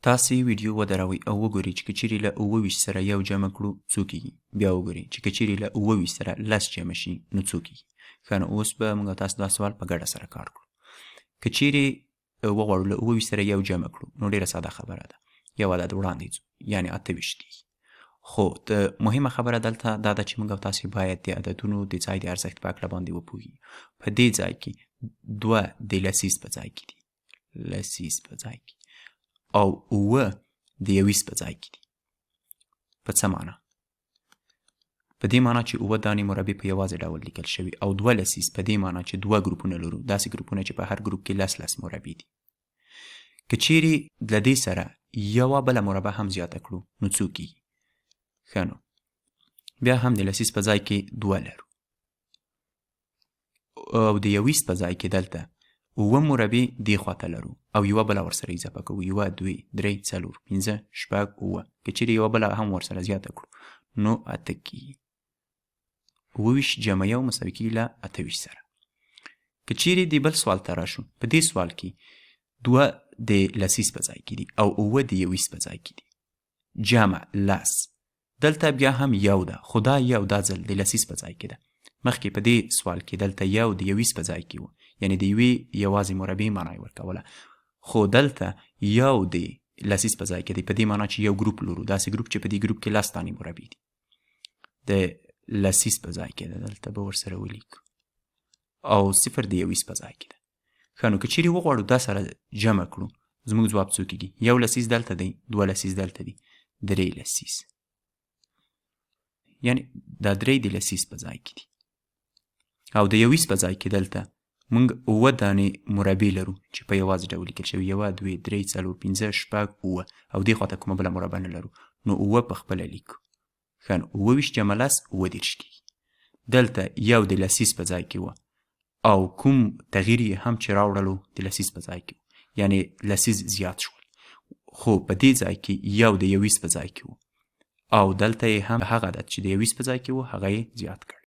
تاسې ویډیو ودروئ او وګورئ چې که چیرې له 28 سره یو جمع کړو څو کېږي. بیا وګورئ چې که چیرې له 28 سره 10 جمع شي نو څو کېږي. ښه نو اوس به موږ تاسو دا سوال په ګډه سره کار کړو. که چیرې وغواړو له 28 سره یو جمع کړو نو ډېره ساده خبره ده. یو عدد وړاندې ځو یعنې 28 کېږي. خو د مهمه خبره دلته دا ده چې موږ او تاسې باید د عددونو د ځای د ارزښت په هکله باندې وپوهیږو. په دې ځای کې 2 د لسیز په ځای کې دي، لسیز په ځای کې، او 9 د یویز په ځای کې دي. په څه معنا؟ په دې معنا چې 9 دانې مربع په یوازې ډول لیکل شوي او 2 لسیز په دې معنا چې 2 ګروپونه لرو، داسې ګروپونه چې په هر ګروپ کې 10 مربع دي. که چیرې له دې سره یوه بله مربع هم زیاته کړو نو څو کېږي؟ ښه نو بیا هم د لسیز په ځای کې 2 لرو او د یویز په ځای کې دلته 9 مربع دې خواته لرو او یوه بله ورسره اضافه کوو. 1 2 3 4 5 6 9. که چیرې یوه بله هم ورسره زیاته کړو نو 8 کېږي. 28 جمع 1 مساوي کېږي له 28 سره. که چیرې د بل سوال ته راشو، په دې سوال کې 2 د لسیز په ځای کې دي او 9 د یویز په ځای کې دي. جمع 10 دلته بیا هم یو ده، خو دا یو دا ځل د لسیز په ځای کې ده. مخکې په دې سوال کې دلته یو د یویز په ځای کې و، یعنې د یوې یوازې مربع معنا یې ورکوله. خو دلته یو د لسیز په ځای کې دی، په دې معنا چې یو ګروپ لرو، داسې ګروپ چې په دې ګروپ کې 10 دانې مربع دي. د لسیز په ځای کې ده، دلته به ورسره ولیکو، او 0 د یویز په ځای کې ده. ښه نو که چیرې وغواړو دا سره جمع کړو زموږ ځواب څو کېږي؟ یو لسیز دلته دی، 2 لسیز دلته دی، 3 لسیز، یعنې دا 3 د لسیز په ځای کې دي. او د یویز په ځای کې دلته موږ 9 دانې مربع لرو چې په یوازې ډول لیکل شوي، 1 2 3 4 5 6 9 او دې خواته کومه بله مربع نه لرو نو 9 په خپله لیکو. ښه نو 28 جمع 10 29 کېږي. دلته یو د لسیز په ځای کې و او کوم تغییر یې هم چې راوړلو د لسیز په ځای کې و، یعنې لسیز زیات شول. خو په دې ځای کې یو د یویز په ځای کې و او دلته یې هم هغه عدد چې د یویز په ځای کې و هغه یې زیات کړ.